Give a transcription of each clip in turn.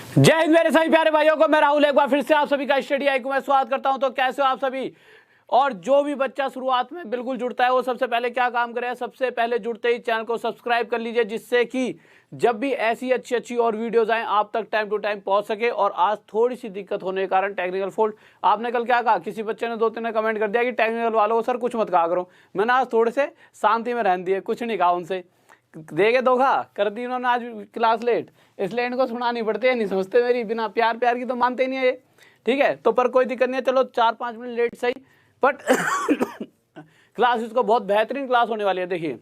जय हिंद मेरे सभी प्यारे भाइयों को, मैं राहुल एक बार फिर से आप सभी का स्टडी आई को मैं स्वागत करता हूं। तो कैसे हो आप सभी। और जो भी बच्चा शुरुआत में बिल्कुल जुड़ता है वो सबसे पहले क्या काम करे, सबसे पहले जुड़ते ही चैनल को सब्सक्राइब कर लीजिए, जिससे कि जब भी ऐसी अच्छी और वीडियोज आए आप तक टाइम टू टाइम पहुंच सके। और आज थोड़ी सी दिक्कत होने के कारण टेक्निकल फॉल्ट, आपने कल क्या कहा, किसी बच्चे ने 2-3 ने कमेंट कर दिया कि टेक्निकल वालों को सर कुछ मत कहा करो। मैंने आज थोड़े से शांति में रहने दिए, कुछ नहीं कहा उनसे। देखे धोखा कर दी उन्होंने आज क्लास लेट, इसलिए इनको सुनानी पड़ती है, नहीं समझते मेरी, बिना प्यार की तो मानते ही नहीं है ये। ठीक है, तो पर कोई दिक्कत नहीं है, चलो 4-5 मिनट लेट सही, बट क्लास इसको बहुत बेहतरीन क्लास होने वाली है। देखिए,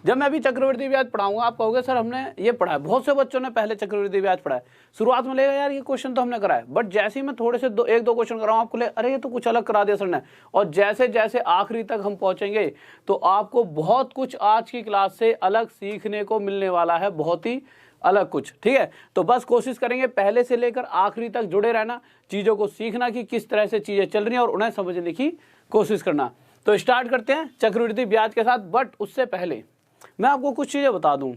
जब मैं अभी चक्रवृद्धि ब्याज पढ़ाऊंगा आप कहोगे सर हमने ये पढ़ा है, बहुत से बच्चों ने पहले चक्रवृद्धि ब्याज पढ़ा है। शुरुआत में लेगा यार ये क्वेश्चन तो हमने करा है, बट जैसे ही मैं थोड़े से 1-2 क्वेश्चन कराऊं आपको ले अरे ये तो कुछ अलग करा दिया सर ने। और जैसे जैसे आखिरी तक हम पहुंचेंगे तो आपको बहुत कुछ आज की क्लास से अलग सीखने को मिलने वाला है, बहुत ही अलग कुछ। ठीक है, तो बस कोशिश करेंगे पहले से लेकर आखिरी तक जुड़े रहना, चीजों को सीखना कि किस तरह से चीजें चल रही हैं और उन्हें समझने की कोशिश करना। तो स्टार्ट करते हैं चक्रवृद्धि ब्याज के साथ, बट उससे पहले मैं आपको कुछ चीजें बता दूं।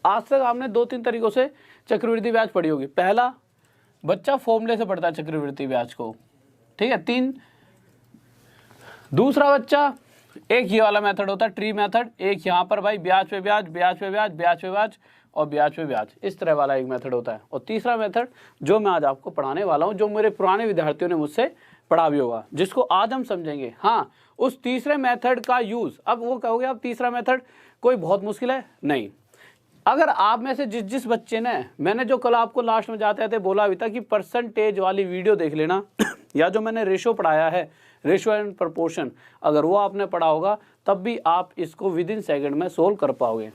आज तक आपने 2-3 तरीकों से चक्रवृद्धि ब्याज पढ़ी होगी। पहला, बच्चा फॉर्मूले से पढ़ता है चक्रवृद्धि ब्याज को, ठीक है, 3। दूसरा बच्चा, एक ये वाला मेथड होता है ट्री मेथड, एक यहाँ पर भाई ब्याज पे ब्याज, ब्याज पे ब्याज, ब्याज पे ब्याज और ब्याज पे ब्याज, इस तरह वाला एक मेथड होता है। और तीसरा मेथड जो मैं आज आपको पढ़ाने वाला हूँ, जो मेरे पुराने विद्यार्थियों ने मुझसे पढ़ा भी होगा, जिसको आज हम समझेंगे। हाँ, उस तीसरे मेथड का यूज, अब वो कहोगे आप तीसरा मेथड कोई बहुत मुश्किल है, नहीं। अगर आप में से जिस बच्चे ने, मैंने जो कल आपको लास्ट में जाते थे बोला भी था कि परसेंटेज वाली वीडियो देख लेना या जो मैंने रेशो पढ़ाया है, रेशो एंड प्रपोर्शन, अगर वो आपने पढ़ा होगा तब भी आप इसको विदिन सेकंड में सोल्व कर पाओगे।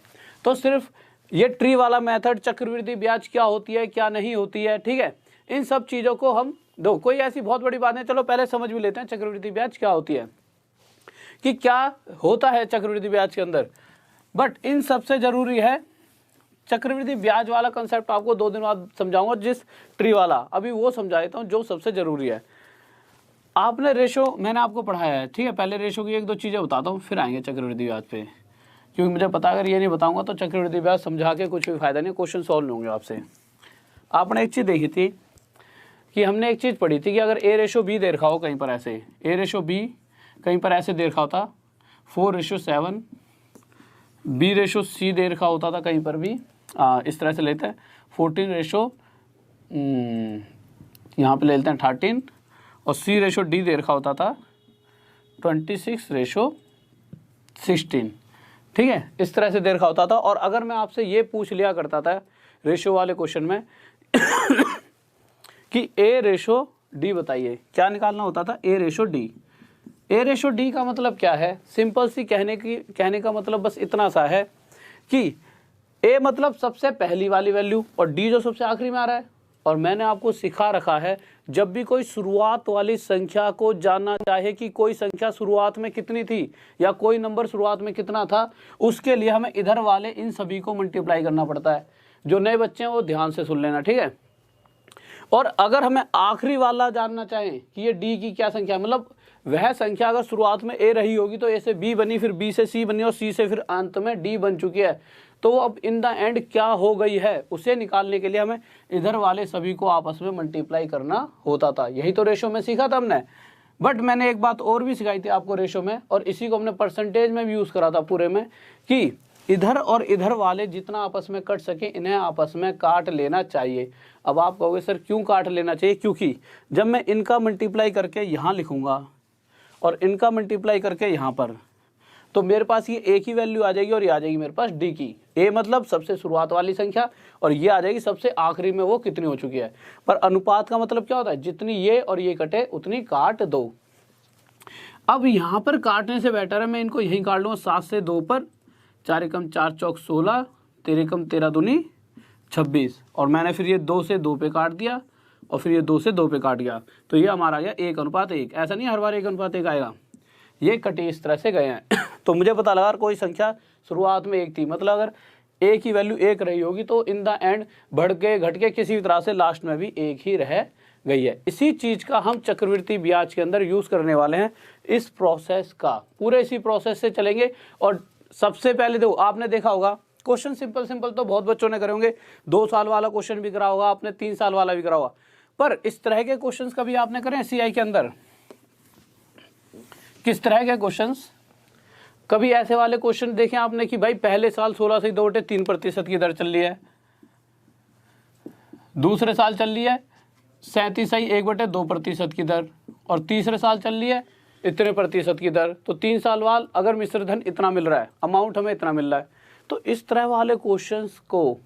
तो सिर्फ ये ट्री वाला मेथड, चक्रवृद्धि ब्याज क्या होती है क्या नहीं होती है, ठीक है, इन सब चीज़ों को हम दो, कोई ऐसी बहुत बड़ी बात नहीं, चलो पहले समझ भी लेते हैं चक्रवृद्धि ब्याज क्या होती है, कि क्या होता है चक्रवृद्धि ब्याज के अंदर। बट इन सबसे जरूरी है चक्रवृद्धि ब्याज वाला कंसेप्ट आपको 2 दिन बाद समझाऊंगा, जिस ट्री वाला अभी वो समझा देता हूँ जो सबसे जरूरी है। आपने रेशो मैंने आपको पढ़ाया है, ठीक है, पहले रेशो की 1-2 चीज़ें बताता हूँ, फिर आएंगे चक्रवृद्धि ब्याज पे, क्योंकि मुझे पता अगर ये नहीं बताऊंगा तो चक्रवृद्धि ब्याज समझा के कुछ भी फायदा नहीं, क्वेश्चन सॉल्व नहीं होंगे आपसे। आपने एक चीज़ देखी थी कि हमने एक चीज़ पढ़ी थी कि अगर A/B दे रखा हो कहीं पर, ऐसे A/B कहीं पर ऐसे दे रखा होता 4:7, B/C दे रखा होता था कहीं पर भी, इस तरह से लेते हैं 14 यहाँ पे ले लेते हैं 13, और C/D दे रखा होता था 26:16, ठीक है, इस तरह से दे रखा होता था। और अगर मैं आपसे ये पूछ लिया करता था रेशो वाले क्वेश्चन में कि A/D बताइए, क्या निकालना होता था, A/D। A/D का मतलब क्या है, सिंपल सी कहने का मतलब बस इतना सा है कि A मतलब सबसे पहली वाली वैल्यू और D जो सबसे आखिरी में आ रहा है। और मैंने आपको सिखा रखा है जब भी कोई शुरुआत वाली संख्या को जानना चाहे कि कोई संख्या शुरुआत में कितनी थी या कोई नंबर शुरुआत में कितना था, उसके लिए हमें इधर वाले इन सभी को मल्टीप्लाई करना पड़ता है। जो नए बच्चे हैं वो ध्यान से सुन लेना, ठीक है। और अगर हमें आखिरी वाला जानना चाहें कि ये D की क्या संख्या, मतलब वह संख्या अगर शुरुआत में A रही होगी तो A से B बनी, फिर B से C बनी और C से फिर अंत में D बन चुकी है, तो अब इन द एंड क्या हो गई है, उसे निकालने के लिए हमें इधर वाले सभी को आपस में मल्टीप्लाई करना होता था। यही तो रेशो में सीखा था हमने। बट मैंने एक बात और भी सिखाई थी आपको रेशो में, और इसी को हमने परसेंटेज में भी यूज़ करा था पूरे में, कि इधर और इधर वाले जितना आपस में कट सके इन्हें आपस में काट लेना चाहिए। अब आप कहोगे सर क्यों काट लेना चाहिए, क्योंकि जब मैं इनका मल्टीप्लाई करके यहाँ लिखूँगा और इनका मल्टीप्लाई करके यहाँ पर, तो मेरे पास ये एक ही वैल्यू आ जाएगी और ये आ जाएगी मेरे पास D की। A मतलब सबसे शुरुआत वाली संख्या और ये आ जाएगी सबसे आखिरी में वो कितनी हो चुकी है। पर अनुपात का मतलब क्या होता है, जितनी ये और ये कटे उतनी काट दो। अब यहाँ पर काटने से बेटर है मैं इनको यहीं काट लूँगा, 7 से 2 पर, 4 एकम 4 चौक 16, 13 एकम 13 दूनी 26, और मैंने फिर ये 2 से 2 पे काट दिया और फिर ये 2 से 2 पे काट गया, तो ये हमारा आ गया 1:1। ऐसा नहीं हर बार 1:1 आएगा, ये कटे इस तरह से गए हैं। तो मुझे पता लगा कोई संख्या शुरुआत में 1 थी, मतलब अगर A की वैल्यू 1 रही होगी तो इन द एंड बढ़ के घट के किसी भी तरह से लास्ट में भी 1 ही रह गई है। इसी चीज़ का हम चक्रवृद्धि ब्याज के अंदर यूज़ करने वाले हैं। इस प्रोसेस का पूरे इसी प्रोसेस से चलेंगे। और सबसे पहले देखो, आपने देखा होगा क्वेश्चन सिंपल सिंपल तो बहुत बच्चों ने करे होंगे, 2 साल वाला क्वेश्चन भी करा होगा आपने, 3 साल वाला भी करा होगा, पर इस तरह के क्वेश्चंस कभी आपने करे सीआई के अंदर? किस तरह के क्वेश्चंस? कभी ऐसे वाले क्वेश्चन देखे आपने कि भाई पहले साल 16 से 2.3% की दर चल रही है, दूसरे साल चल रही है 37.1/2% की दर, और तीसरे साल चल रही है इतने प्रतिशत की दर, तो 3 साल बाद अगर मिश्र धन इतना मिल रहा है, अमाउंट हमें इतना मिल रहा है। तो इस तरह वाले क्वेश्चंस को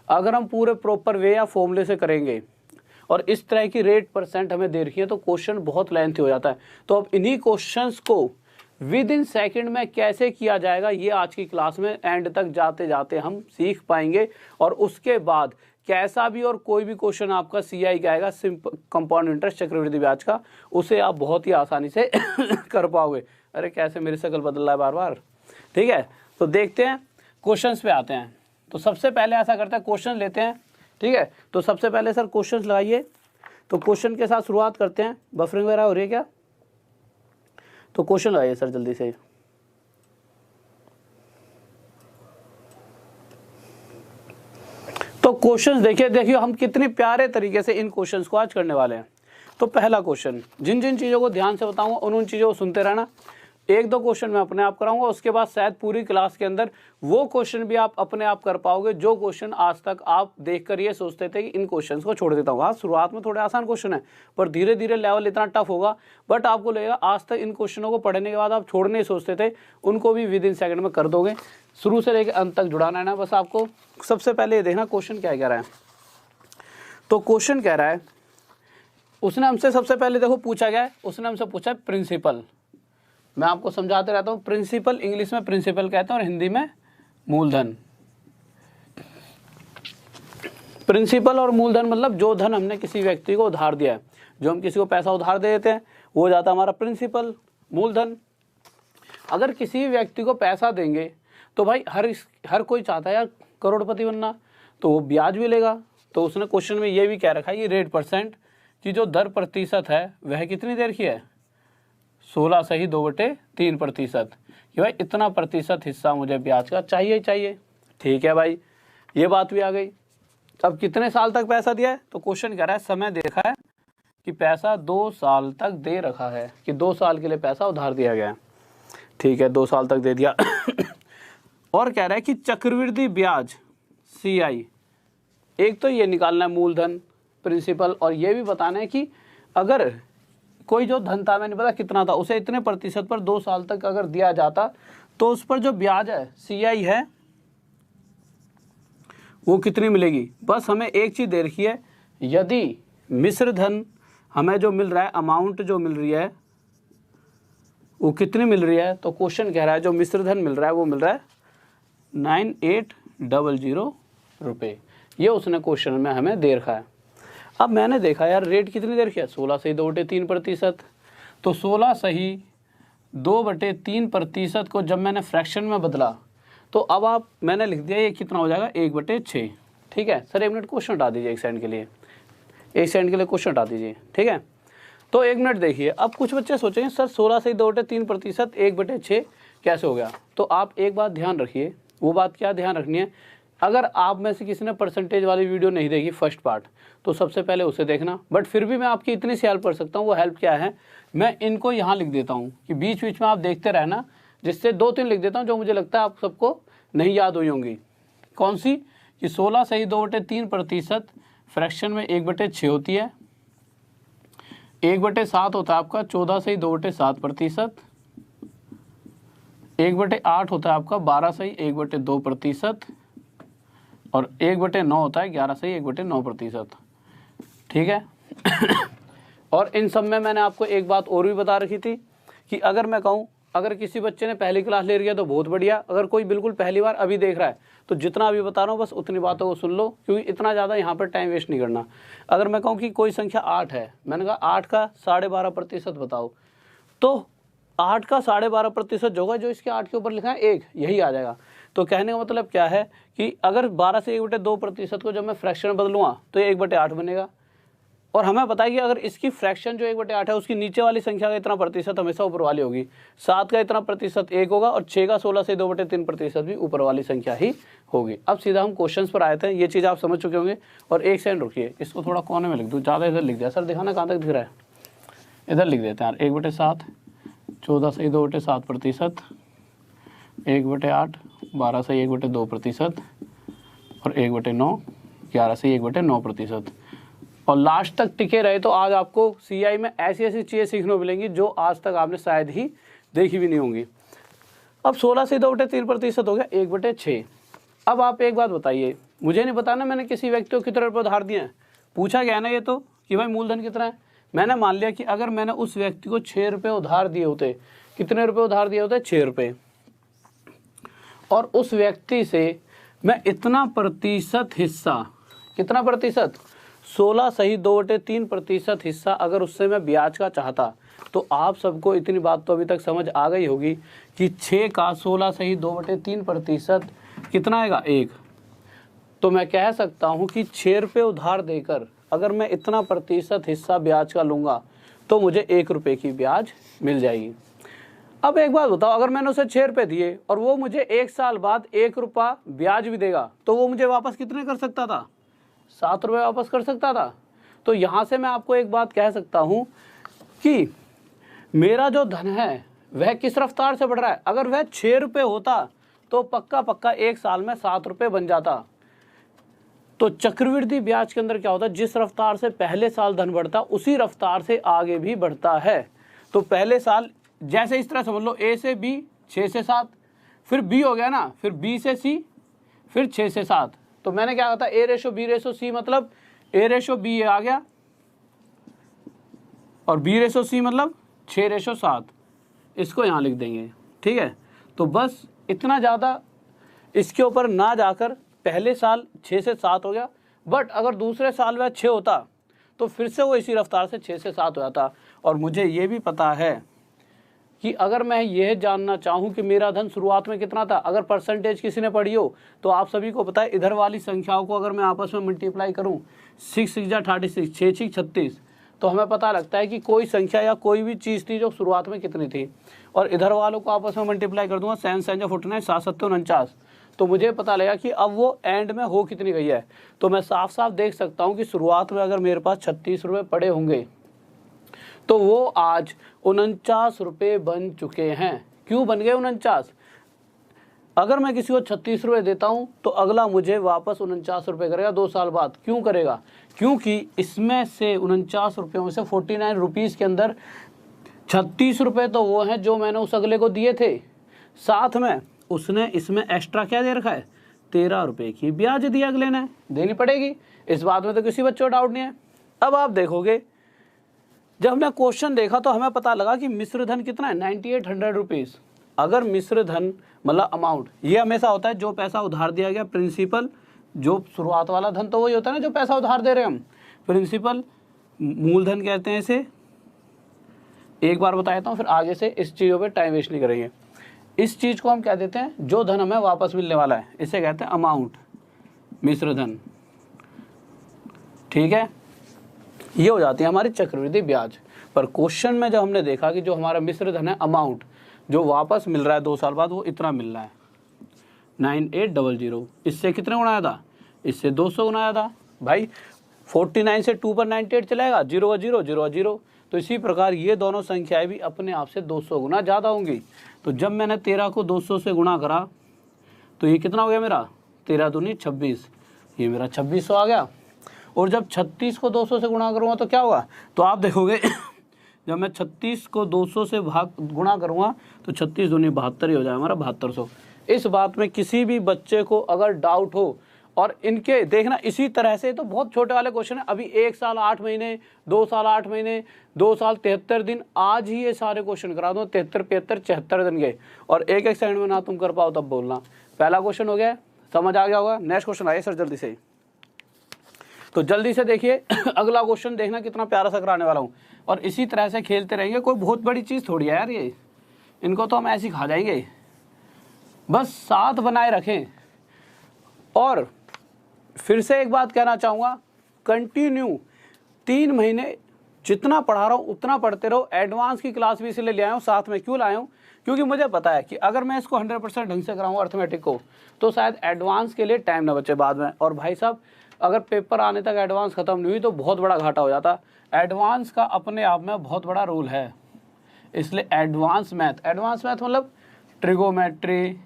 अगर हम पूरे प्रॉपर वे या फॉर्मूले से करेंगे और इस तरह की रेट परसेंट हमें दे रखी है तो क्वेश्चन बहुत लेंथी हो जाता है। तो अब इन्हीं क्वेश्चंस को विद इन सेकेंड में कैसे किया जाएगा ये आज की क्लास में एंड तक जाते जाते हम सीख पाएंगे, और उसके बाद कैसा भी और कोई भी क्वेश्चन आपका सीआई का आएगा सिंपल कंपाउंड इंटरेस्ट चक्रवृद्धि ब्याज का, उसे आप बहुत ही आसानी से कर पाओगे। अरे कैसे मेरी शक्ल बदल रहा है बार बार, ठीक है। तो देखते हैं क्वेश्चंस पे आते हैं। तो सबसे पहले ऐसा करते हैं क्वेश्चन लेते हैं, ठीक है। तो सबसे पहले सर क्वेश्चंस लगाइए, तो क्वेश्चन के साथ शुरुआत करते हैं। बफरिंग वगैरह हो रही है क्या? तो क्वेश्चन लगाइए सर जल्दी से। तो क्वेश्चंस देखिए हम कितने प्यारे तरीके से इन क्वेश्चंस को आज करने वाले हैं। तो पहला क्वेश्चन, जिन जिन चीज़ों को ध्यान से बताऊंगा उन चीज़ों को सुनते रहना। 1-2 क्वेश्चन मैं अपने आप कराऊंगा, उसके बाद शायद पूरी क्लास के अंदर वो क्वेश्चन भी आप अपने आप कर पाओगे जो क्वेश्चन आज तक आप देखकर ये सोचते थे कि इन क्वेश्चंस को छोड़ देता हूँ। हाँ, शुरुआत में थोड़े आसान क्वेश्चन है, पर धीरे धीरे लेवल इतना टफ होगा, बट आपको लगेगा आज तक इन क्वेश्चनों को पढ़ने के बाद आप छोड़ने ही सोचते थे, उनको भी विद इन सेकंड में कर दोगे। शुरू से लेकर अंत तक जुड़ाना है ना बस आपको। सबसे पहले ये देखना क्वेश्चन क्या कह रहा है। तो क्वेश्चन कह रहा है, उसने हमसे सबसे पहले देखो पूछा गया है, उसने हमसे पूछा प्रिंसिपल। मैं आपको समझाते रहता हूँ, प्रिंसिपल इंग्लिश में प्रिंसिपल कहते हैं और हिंदी में मूलधन। प्रिंसिपल और मूलधन मतलब जो धन हमने किसी व्यक्ति को उधार दिया है, जो हम किसी को पैसा उधार दे देते हैं वो जाता है हमारा प्रिंसिपल, मूलधन। अगर किसी व्यक्ति को पैसा देंगे तो भाई हर कोई चाहता है यार करोड़पति बनना, तो वो ब्याज भी लेगा। तो उसने क्वेश्चन में ये भी कह रखा है ये रेट परसेंट की जो दर प्रतिशत है वह कितनी देर की है, 16 सही 2/3%, कि भाई इतना प्रतिशत हिस्सा मुझे ब्याज का चाहिए। ठीक है भाई, ये बात भी आ गई। अब कितने साल तक पैसा दिया है? तो क्वेश्चन कह रहा है समय देखा है कि पैसा 2 साल तक दे रखा है, कि 2 साल के लिए पैसा उधार दिया गया है। ठीक है, 2 साल तक दे दिया। और कह रहा है कि चक्रवृद्धि ब्याज सीआई, एक तो ये निकालना है मूलधन प्रिंसिपल, और ये भी बताना है कि अगर कोई जो धन था, मैंने पता कितना था, उसे इतने प्रतिशत पर 2 साल तक अगर दिया जाता तो उस पर जो ब्याज है सीआई है वो कितनी मिलेगी। बस हमें एक चीज़ दे रखी है, यदि मिश्र धन हमें जो मिल रहा है, अमाउंट जो मिल रही है वो कितनी मिल रही है, तो क्वेश्चन कह रहा है जो मिश्र धन मिल रहा है वो मिल रहा है 9800 रुपये। ये उसने क्वेश्चन में हमें दे रखा है। अब मैंने देखा यार रेट कितनी देर की है, 16 सही 2/3%। तो 16 सही 2/3% को जब मैंने फ्रैक्शन में बदला तो अब मैंने लिख दिया ये कितना हो जाएगा 1/6। ठीक है सर, 1 मिनट क्वेश्चन हटा दीजिए, 1 सेकंड के लिए, 1 सेकंड के लिए क्वेश्चन हटा दीजिए। ठीक है, तो 1 मिनट देखिए। अब कुछ बच्चे सोचेंगे सर 16 सही 2/3% 1/6 कैसे हो गया। तो आप एक बात ध्यान रखिए, वो बात क्या ध्यान रखनी है, अगर आप में से किसी ने परसेंटेज वाली वीडियो नहीं देखी फर्स्ट पार्ट, तो सबसे पहले उसे देखना। बट फिर भी मैं आपकी इतनी सी हेल्प कर सकता हूँ, वो हेल्प क्या है, मैं इनको यहाँ लिख देता हूँ कि बीच बीच में आप देखते रहना, जिससे 2-3 लिख देता हूँ जो मुझे लगता है आप सबको नहीं याद हुई होंगी। कौन सी, कि 16 सही 2/3% फ्रैक्शन में 1/6 होती है, 1/7 होता है आपका 14 सही 2/7%, 1/8 होता है आपका 12 सही 1/2%, और 1/9 होता है 11 सही 1/9%। ठीक है। और इन सब में मैंने आपको एक बात और भी बता रखी थी कि अगर मैं कहूँ, अगर किसी बच्चे ने पहली क्लास ले लिया तो बहुत बढ़िया, अगर कोई बिल्कुल पहली बार अभी देख रहा है तो जितना अभी बता रहा हूँ बस उतनी बातों को सुन लो, क्योंकि इतना ज़्यादा यहाँ पर टाइम वेस्ट नहीं करना। अगर मैं कहूँ कि कोई संख्या 8 है, मैंने कहा 8 का 12.5% बताओ, तो 8 का 12.5% जो होगा, जो इसके 8 के ऊपर लिखा है 1, यही आ जाएगा। तो कहने का मतलब क्या है कि अगर 12 से 1/2% को जब मैं फ्रैक्शन में बदलूँगा तो ये 1/8 बनेगा। और हमें पता है कि अगर इसकी फ्रैक्शन जो 1/8 है उसकी नीचे वाली संख्या का इतना प्रतिशत हमेशा ऊपर वाली होगी। 7 का इतना प्रतिशत 1 होगा और 6 का 16 से 2/3 प्रतिशत भी ऊपर वाली संख्या ही होगी। अब सीधा हम क्वेश्चंस पर आए थे, ये चीज़ आप समझ चुके होंगे। और एक सेकंड रुकिए, इसको थोड़ा कोने में लिख दूँ, ज़्यादा इधर लिख दिया सर, दिखाना कहाँ तक दिख रहा है, इधर लिख देते हैं यार। 1/7 14 से 2/7 प्रतिशत, 1/8 12 से 1/2 प्रतिशत और 1/9 11 से 1/9 प्रतिशत। और लास्ट तक टिके रहे तो आज आपको CI में ऐसी ऐसी चीज़ें सीखने को मिलेंगी जो आज तक आपने शायद ही देखी भी नहीं होंगी। अब 16 से 2/3 प्रतिशत हो गया 1/6। अब आप एक बात बताइए, मुझे नहीं बताना मैंने किसी व्यक्ति को कितने रुपये उधार दिए हैं, पूछा गया ना ये तो कि भाई मूलधन कितना है। मैंने मान लिया कि अगर मैंने उस व्यक्ति को 6 रुपये उधार दिए होते, कितने रुपये उधार दिए होते, 6 रुपये, और उस व्यक्ति से मैं इतना प्रतिशत हिस्सा, कितना प्रतिशत, 16 सही 2/3 प्रतिशत हिस्सा अगर उससे मैं ब्याज का चाहता, तो आप सबको इतनी बात तो अभी तक समझ आ गई होगी कि 6 का 16 सही 2/3 प्रतिशत कितना आएगा, 1। तो मैं कह सकता हूँ कि 6 रुपये उधार देकर अगर मैं इतना प्रतिशत हिस्सा ब्याज का लूँगा तो मुझे 1 रुपये की ब्याज मिल जाएगी। अब एक बात बताओ, अगर मैंने उसे 6 रुपये दिए और वो मुझे 1 साल बाद 1 रुपया ब्याज भी देगा, तो वो मुझे वापस कितने कर सकता था, 7 रुपये वापस कर सकता था। तो यहाँ से मैं आपको एक बात कह सकता हूँ कि मेरा जो धन है वह किस रफ्तार से बढ़ रहा है। अगर वह 6 रुपये होता तो पक्का पक्का 1 साल में 7 रुपये बन जाता। तो चक्रवृद्धि ब्याज के अंदर क्या होता है, जिस रफ्तार से पहले साल धन बढ़ता उसी रफ्तार से आगे भी बढ़ता है। तो पहले साल जैसे इस तरह समझ लो, A से B 6 से 7, फिर B हो गया ना, फिर B से C, फिर 6 से 7। तो मैंने क्या कहा था, A/B/C मतलब A/B आ गया और B/C मतलब 6/7। इसको यहाँ लिख देंगे, ठीक है। तो बस इतना ज़्यादा इसके ऊपर ना जाकर पहले साल 6 से 7 हो गया, बट अगर दूसरे साल वह 6 होता तो फिर से वो इसी रफ्तार से 6 से 7 हो जाता। और मुझे ये भी पता है कि अगर मैं यह जानना चाहूँ कि मेरा धन शुरुआत में कितना था, अगर परसेंटेज किसी ने पढ़ी हो तो आप सभी को पता है, इधर वाली संख्याओं को अगर मैं आपस में मल्टीप्लाई करूँ, 6 6 36, 6 6 36, तो हमें पता लगता है कि कोई संख्या या कोई भी चीज़ थी जो शुरुआत में कितनी थी। और इधर वालों को आपस में मल्टीप्लाई कर दूंगा, 7 7 49, 7 7 49, तो मुझे पता लगेगा कि अब वो एंड में हो कितनी गई है। तो मैं साफ साफ देख सकता हूँ कि शुरुआत में अगर मेरे पास 36 रुपये पड़े होंगे तो वो आज 49 रुपये बन चुके हैं। क्यों बन गए 49? अगर मैं किसी को 36 रुपये देता हूं तो अगला मुझे वापस 49 रुपये करेगा 2 साल बाद। क्यों करेगा? क्योंकि इसमें से 49 रुपयों में से 49 रुपीज़ के अंदर 36 रुपये तो वो हैं जो मैंने उस अगले को दिए थे, साथ में उसने इसमें एक्स्ट्रा क्या दे रखा है, 13 रुपये की ब्याज दी अगले ने, देनी पड़ेगी। इस बात में तो किसी बच्चे को डाउट नहीं है। अब आप देखोगे, जब हमने क्वेश्चन देखा तो हमें पता लगा कि मिश्र धन कितना है, 9800 रुपीज़। अगर मिश्र धन मतलब अमाउंट, ये हमेशा होता है जो पैसा उधार दिया गया, प्रिंसिपल, जो शुरुआत वाला धन तो वही होता है ना जो पैसा उधार दे रहे हैं हम, प्रिंसिपल मूलधन कहते हैं इसे। एक बार बता देता हूँ, फिर आगे से इस चीज़ों पे टाइम वेस्ट नहीं करेंगे। इस चीज़ को हम कह देते हैं जो धन हमें वापस मिलने वाला है, इसे कहते हैं अमाउंट, मिश्र धन, ठीक है। ये हो जाती है हमारी चक्रवृद्धि ब्याज। पर क्वेश्चन में जब हमने देखा कि जो हमारा मिश्र धन है, अमाउंट जो वापस मिल रहा है 2 साल बाद, वो इतना मिल रहा है 9800। इससे कितने गुणाया था, इससे 200 गुणाया था भाई। 49 से 2 पर 98 चलेगा, 0 0 0 0। तो इसी प्रकार ये दोनों संख्याएं भी अपने आप से 200 गुना ज़्यादा होंगी। तो जब मैंने 13 को 200 से गुणा करा तो ये कितना हो गया मेरा, 13 दूनी 26, ये मेरा 2600 आ गया। और जब 36 को 200 से गुणा करूँगा तो क्या होगा, तो आप देखोगे जब मैं 36 को 200 से गुणा करूँगा तो 36 दूनी 72 ही हो जाएगा हमारा 7200। इस बात में किसी भी बच्चे को अगर डाउट हो, और इनके देखना इसी तरह से, तो बहुत छोटे वाले क्वेश्चन है। अभी 1 साल 8 महीने, 2 साल 8 महीने, 2 साल 73 दिन, आज ही ये सारे क्वेश्चन करा दूँ, 73 75 76 दिन के। और एक एक सेकंड में ना तुम कर पाओ तब बोलना। पहला क्वेश्चन हो गया, समझ आ गया होगा। नेक्स्ट क्वेश्चन आइए सर जल्दी से। तो जल्दी से देखिए अगला क्वेश्चन देखना कितना प्यारा सा कराने वाला हूँ। और इसी तरह से खेलते रहेंगे, कोई बहुत बड़ी चीज़ थोड़ी है यार ये, इनको तो हम ऐसे ही खा जाएंगे। बस साथ बनाए रखें। और फिर से एक बात कहना चाहूँगा, कंटिन्यू 3 महीने जितना पढ़ा रहा हूँ उतना पढ़ते रहो। एडवांस की क्लास भी इसलिए ले आया हूँ साथ में, क्यों लाया हूँ, क्योंकि मुझे पता है कि अगर मैं इसको 100% ढंग से कराऊँ अर्थमेटिक को तो शायद एडवांस के लिए टाइम ना बचे बाद में। और भाई साहब अगर पेपर आने तक एडवांस ख़त्म नहीं हुई तो बहुत बड़ा घाटा हो जाता। एडवांस का अपने आप में बहुत बड़ा रोल है, इसलिए एडवांस मैथ मतलब ट्रिगोमेट्री,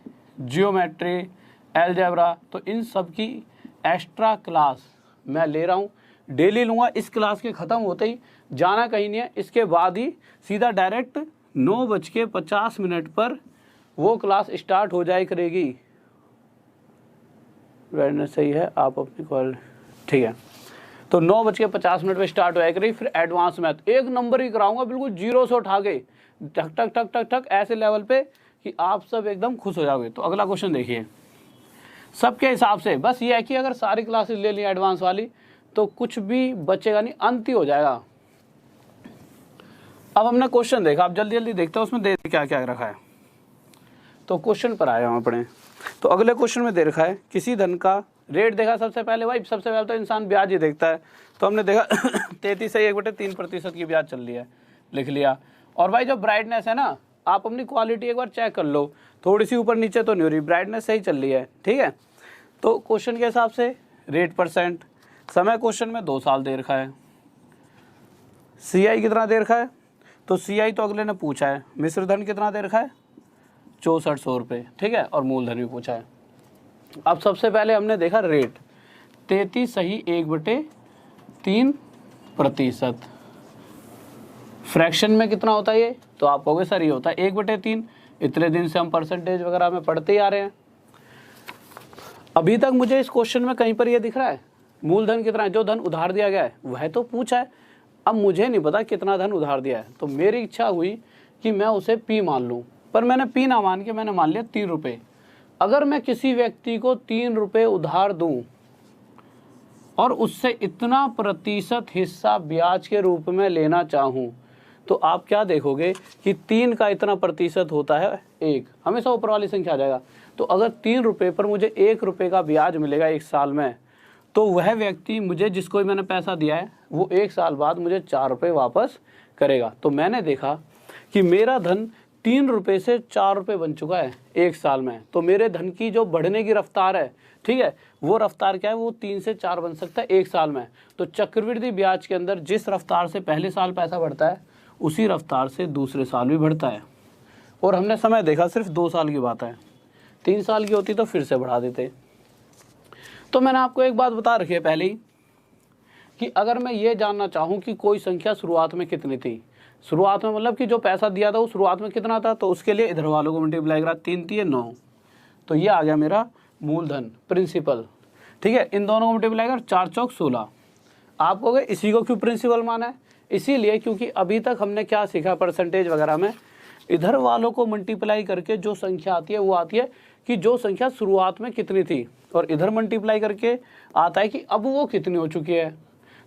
जियोमेट्री, एलजेब्रा, तो इन सब की एक्स्ट्रा क्लास मैं ले रहा हूँ, डेली लूँगा। इस क्लास के ख़त्म होते ही जाना कहीं नहीं है, इसके बाद ही सीधा डायरेक्ट 9:50 पर वो क्लास स्टार्ट हो जाए करेगी। सही है, आप अपनी कॉल ठीक है। तो 9:50 पर स्टार्ट हो जाए करेगी। फिर एडवांस मैथ 1 नंबर ही कराऊंगा, बिल्कुल 0 से उठा के ठक ठक ठक ठक ठक ऐसे लेवल पे कि आप सब एकदम खुश हो जाओगे। तो अगला क्वेश्चन देखिए, सबके हिसाब से बस ये है कि अगर सारी क्लासेस ले ली एडवांस वाली तो कुछ भी बचेगा नहीं, अंत ही हो जाएगा। अब हमने क्वेश्चन देखा, अब जल्दी जल्दी देखते हैं उसमें दे क्या क्या रखा है। तो क्वेश्चन पर आए हम अपने, तो अगले क्वेश्चन में दे रखा है किसी धन का रेट देखा। सबसे पहले भाई सबसे पहले तो इंसान ब्याज ही देखता है, तो हमने देखा 33.1/3% की ब्याज चल रही है, लिख लिया। और भाई जो ब्राइटनेस है ना, आप अपनी क्वालिटी एक बार चेक कर लो, थोड़ी सी ऊपर नीचे तो नहीं हो रही, ब्राइटनेस सही चल रही है, ठीक है। तो क्वेश्चन के हिसाब से रेट %, समय क्वेश्चन में 2 साल दे रखा है। CI कितना दे रखा है, तो CI तो अगले ने पूछा है। मिश्र धन कितना दे रखा है, 6400 रुपये, ठीक है। और मूलधन भी पूछा है। अब सबसे पहले हमने देखा रेट 33.1/3%। फ्रैक्शन में कितना होता है ये, तो आप कहोगे सर ये होता है 1/3। इतने दिन से हम परसेंटेज वगैरह में पढ़ते ही आ रहे हैं। अभी तक मुझे इस क्वेश्चन में कहीं पर ये दिख रहा है मूलधन कितना है, जो धन उधार दिया गया है वह तो पूछा है। अब मुझे नहीं पता कितना धन उधार दिया है, तो मेरी इच्छा हुई कि मैं उसे P मान लूँ, पर मैंने P ना मान के मैंने मान लिया 3 रुपये। अगर मैं किसी व्यक्ति को 3 रुपये उधार दूं और उससे इतना प्रतिशत हिस्सा ब्याज के रूप में लेना चाहूं, तो आप क्या देखोगे कि 3 का इतना प्रतिशत होता है 1, हमेशा ऊपर वाली संख्या आ जाएगा। तो अगर 3 रुपये पर मुझे 1 रुपये का ब्याज मिलेगा 1 साल में, तो वह व्यक्ति मुझे जिसको भी मैंने पैसा दिया है वो 1 साल बाद मुझे 4 रुपये वापस करेगा। तो मैंने देखा कि मेरा धन 3 रुपये से 4 रुपये बन चुका है 1 साल में। तो मेरे धन की जो बढ़ने की रफ्तार है, ठीक है, वो रफ्तार क्या है, वो 3 से 4 बन सकता है 1 साल में। तो चक्रवृद्धि ब्याज के अंदर जिस रफ्तार से पहले साल पैसा बढ़ता है उसी रफ्तार से दूसरे साल भी बढ़ता है। और हमने समय देखा सिर्फ 2 साल की बात है, 3 साल की होती तो फिर से बढ़ा देते। तो मैंने आपको एक बात बता रखी है पहले ही कि अगर मैं ये जानना चाहूँ कि कोई संख्या शुरुआत में कितनी थी, शुरुआत में मतलब कि जो पैसा दिया था वो शुरुआत में कितना था, तो उसके लिए इधर वालों को मल्टीप्लाई करा, 3 3 9, तो ये आ गया मेरा मूलधन प्रिंसिपल, ठीक है। इन दोनों को मल्टीप्लाई कर 4 चौक 16। आप कहोगे इसी को क्यों प्रिंसिपल माना है, इसीलिए क्योंकि अभी तक हमने क्या सीखा परसेंटेज वगैरह में, इधर वालों को मल्टीप्लाई करके जो संख्या आती है वो आती है कि जो संख्या शुरुआत में कितनी थी, और इधर मल्टीप्लाई करके आता है कि अब वो कितनी हो चुकी है।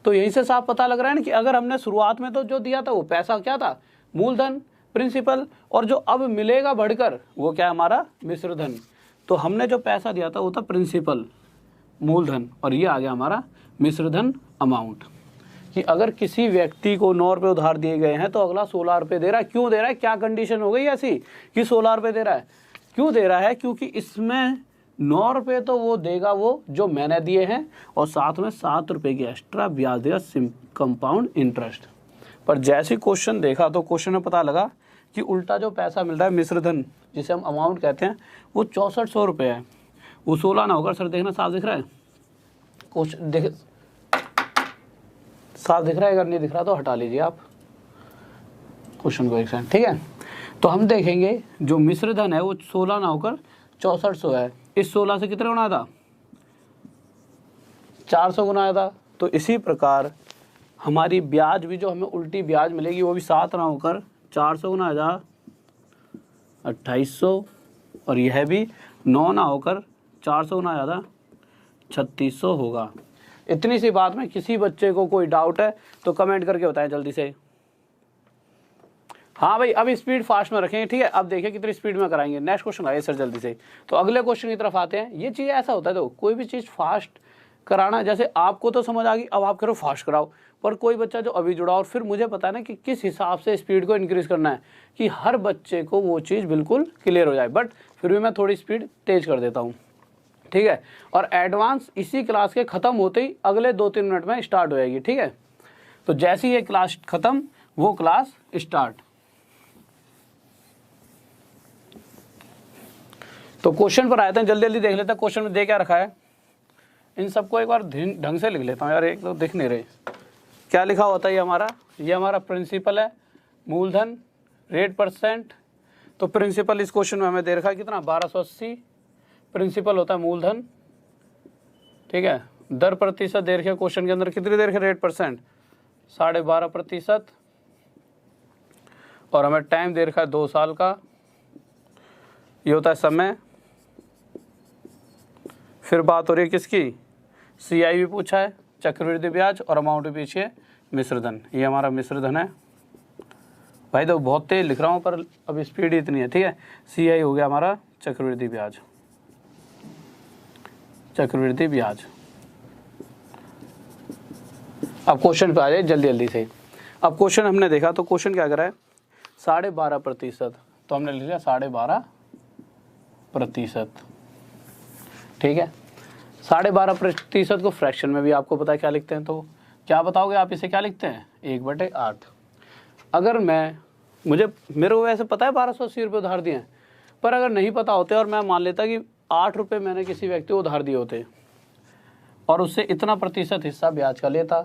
तो यहीं से साफ पता लग रहा है ना कि अगर हमने शुरुआत में तो जो दिया था वो पैसा क्या था, मूलधन प्रिंसिपल, और जो अब मिलेगा बढ़कर वो क्या है हमारा मिश्र धन। तो हमने जो पैसा दिया था वो था प्रिंसिपल मूलधन, और ये आ गया हमारा मिश्र धन अमाउंट। कि अगर किसी व्यक्ति को 9 रुपये उधार दिए गए हैं तो अगला 16 रुपये दे रहा है। क्यों दे रहा है, क्या कंडीशन हो गई ऐसी कि 16 रुपये दे रहा है, क्यों दे रहा है, क्योंकि इसमें 9 रुपये तो वो देगा वो जो मैंने दिए हैं, और साथ में 7 रुपये की एक्स्ट्रा ब्याज देगा कंपाउंड इंटरेस्ट। पर जैसे क्वेश्चन देखा तो क्वेश्चन में पता लगा कि उल्टा जो पैसा मिल रहा है मिश्र धन जिसे हम अमाउंट कहते हैं वो 6400 रुपये है, वो 16 ना होगा। सर देखना साफ दिख रहा है, क्वेश्चन देख साफ दिख रहा है, अगर नहीं दिख रहा तो हटा लीजिए आप क्वेश्चन को एक सेकंड, ठीक है। तो हम देखेंगे जो मिश्र धन है वो 16 ना होकर 6400 है। इस 16 से कितने गुना था, 400 गुना आया था। तो इसी प्रकार हमारी ब्याज भी जो हमें उल्टी ब्याज मिलेगी वो भी 7 ना होकर 400 गुना आया 2800, और यह भी 9 ना होकर 400 गुना आया 3600 होगा। इतनी सी बात में किसी बच्चे को कोई डाउट है तो कमेंट करके बताएं जल्दी से। हाँ भाई अब स्पीड फास्ट में रखेंगे, ठीक है। अब देखिए कितनी स्पीड में कराएंगे। नेक्स्ट क्वेश्चन आइए सर जल्दी से। तो अगले क्वेश्चन की तरफ आते हैं। ये चीज़ ऐसा होता है, तो कोई भी चीज़ फास्ट कराना, जैसे आपको तो समझ आ गई, अब आप करो फास्ट कराओ, पर कोई बच्चा जो अभी जुड़ा और फिर मुझे पता है ना कि किस हिसाब से स्पीड को इंक्रीज करना है कि हर बच्चे को वो चीज़ बिल्कुल क्लियर हो जाए, बट फिर भी मैं थोड़ी स्पीड तेज कर देता हूँ, ठीक है। और एडवांस इसी क्लास के ख़त्म होते ही अगले 2-3 मिनट में स्टार्ट हो जाएगी, ठीक है। तो जैसे ही ये क्लास ख़त्म वो क्लास स्टार्ट। तो क्वेश्चन पर आए थे, जल्दी जल्दी देख लेते हैं क्वेश्चन में दे क्या रखा है। इन सबको एक बार ढंग से लिख लेता हूँ यार, एक तो दिख नहीं रहे। क्या लिखा होता है ये हमारा प्रिंसिपल है, मूलधन, रेट परसेंट। तो प्रिंसिपल इस क्वेश्चन में हमें दे रखा है कितना, 1280। प्रिंसिपल होता है मूलधन, ठीक है। दर प्रतिशत दे रखे क्वेश्चन के अंदर, कितनी दे रखे, रेट परसेंट 12.5%। और हमें टाइम दे रखा है 2 साल का, ये होता है समय। फिर बात हो रही है किसकी, CI भी पूछा है, चक्रवृद्धि ब्याज, और अमाउंट भी पीछे मिश्र धन। ये हमारा मिश्र धन है भाई, तो बहुत तेज लिख रहा हूँ पर अब स्पीड इतनी है, ठीक है। CI हो गया हमारा चक्रवृद्धि ब्याज, चक्रवृद्धि ब्याज। अब क्वेश्चन पे आ जाए जल्दी जल्दी से। अब क्वेश्चन हमने देखा, तो क्वेश्चन क्या करा है, 12.5%, तो हमने लिख लिया 12.5%, ठीक है। 12.5% को फ्रैक्शन में भी आपको पता है क्या लिखते हैं, तो क्या बताओगे आप, इसे क्या लिखते हैं, 1/8। अगर मेरे को वैसे पता है 1280 रुपये उधार दिए हैं, पर अगर नहीं पता होते और मैं मान लेता कि 8 रुपये मैंने किसी व्यक्ति को उधार दिए होते और उससे इतना प्रतिशत हिस्सा ब्याज का लेता,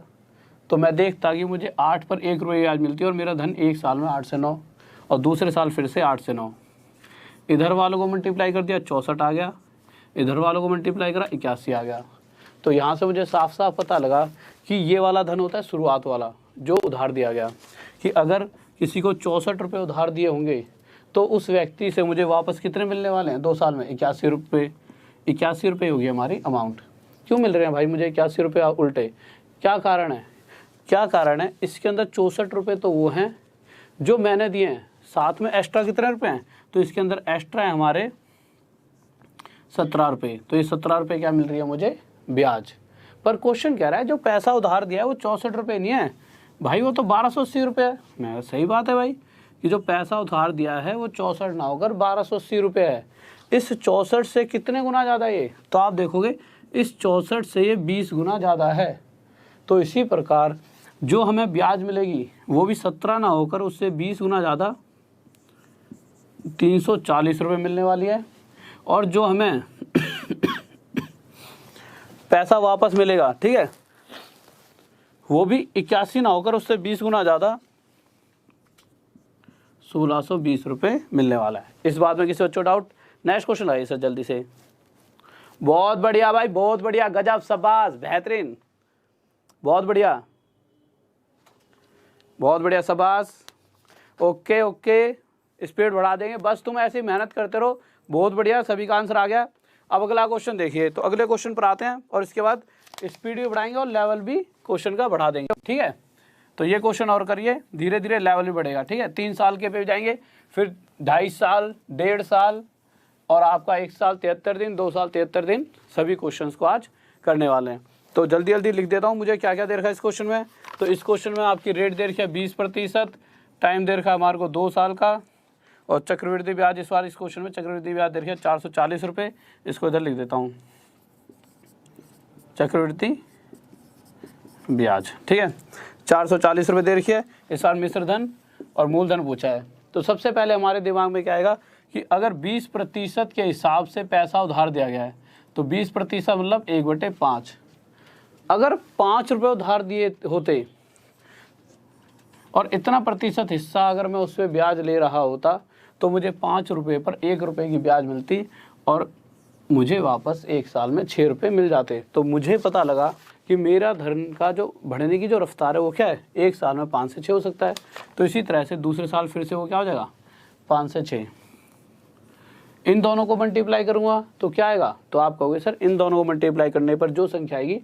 तो मैं देखता कि मुझे 8 पर 1 रुपये ब्याज मिलती है और मेरा धन एक साल में 8 से 9 और दूसरे साल फिर से 8 से 9। इधर वालों को मल्टीप्लाई कर दिया 64 आ गया, इधर वालों को मल्टीप्लाई करा 81 आ गया। तो यहाँ से मुझे साफ साफ पता लगा कि ये वाला धन होता है शुरुआत वाला जो उधार दिया गया, कि अगर किसी को 64 रुपये उधार दिए होंगे तो उस व्यक्ति से मुझे वापस कितने मिलने वाले हैं 2 साल में, 81 रुपये। 81 रुपये होगी हमारी अमाउंट। क्यों मिल रहे हैं भाई मुझे 81 रुपये उल्टे, क्या कारण है, क्या कारण है, इसके अंदर 64 रुपये तो वो हैं जो मैंने दिए हैं, साथ में एक्स्ट्रा कितने रुपए हैं, तो इसके अंदर एक्स्ट्रा है हमारे 17 रुपये। तो ये 17 रुपये क्या मिल रही है मुझे, ब्याज। पर क्वेश्चन कह रहा है जो पैसा उधार दिया है वो 64 रुपये नहीं है भाई, वो तो 1280 रुपये है। मैं सही बात है भाई, कि जो पैसा उधार दिया है वो 64 ना होकर 1280 रुपये है। इस 64 से कितने गुना ज़्यादा ये, तो आप देखोगे इस 64 से ये 20 गुना ज़्यादा है। तो इसी प्रकार जो हमें ब्याज मिलेगी वो भी 17 ना होकर उससे 20 गुना ज़्यादा 340 रुपये मिलने वाली है। और जो हमें पैसा वापस मिलेगा, ठीक है, वो भी 81 ना होकर उससे 20 गुना ज़्यादा 1620 रुपये मिलने वाला है। इस बात में किसी बच्चों डाउट? नेक्स्ट क्वेश्चन आइए सर जल्दी से। बहुत बढ़िया भाई, बहुत बढ़िया, गजब, शाबाश, बेहतरीन, बहुत बढ़िया, बहुत बढ़िया, शाबाश। ओके ओके, स्पीड बढ़ा देंगे, बस तुम ऐसे ही मेहनत करते रहो। बहुत बढ़िया, सभी का आंसर आ गया। अब अगला क्वेश्चन देखिए, तो अगले क्वेश्चन पर आते हैं और इसके बाद स्पीड भी बढ़ाएंगे और लेवल भी क्वेश्चन का बढ़ा देंगे, ठीक है। तो ये क्वेश्चन और करिए, धीरे धीरे लेवल भी बढ़ेगा, ठीक है। 3 साल के पे जाएंगे, फिर 2.5 साल, 1.5 साल और आपका 1 साल 73 दिन, 2 साल 73 दिन, सभी क्वेश्चंस को आज करने वाले हैं। तो जल्दी जल्दी लिख देता हूँ मुझे क्या क्या दे रखा है इस क्वेश्चन में। तो इस क्वेश्चन में आपकी रेट दे रखी है 20%, टाइम दे रखा है हमारे को 2 साल का, और चक्रवृद्धि ब्याज इस बार इस क्वेश्चन में चक्रवृद्धि ब्याज दे रखी है 440 रुपये। इसको इधर लिख देता हूँ, चक्रवृद्धि ब्याज, ठीक है, 440 रुपये दे रखी है। इस बार मिश्र धन और मूलधन पूछा है। तो सबसे पहले हमारे दिमाग में क्या आएगा कि अगर 20% के हिसाब से पैसा उधार दिया गया है तो 20% मतलब 1/5। अगर 5 रुपये उधार दिए होते और इतना प्रतिशत हिस्सा अगर मैं उस पर ब्याज ले रहा होता तो मुझे 5 रुपये पर 1 रुपये की ब्याज मिलती और मुझे वापस 1 साल में 6 रुपये मिल जाते। तो मुझे पता लगा कि मेरा धन का जो बढ़ने की जो रफ्तार है वो क्या है, 1 साल में 5 से 6 हो सकता है। तो इसी तरह से दूसरे साल फिर से वो क्या हो जाएगा, 5 से 6। इन दोनों को मल्टीप्लाई करूँगा तो क्या आएगा, तो आप कहोगे सर इन दोनों को मल्टीप्लाई करने पर जो संख्या आएगी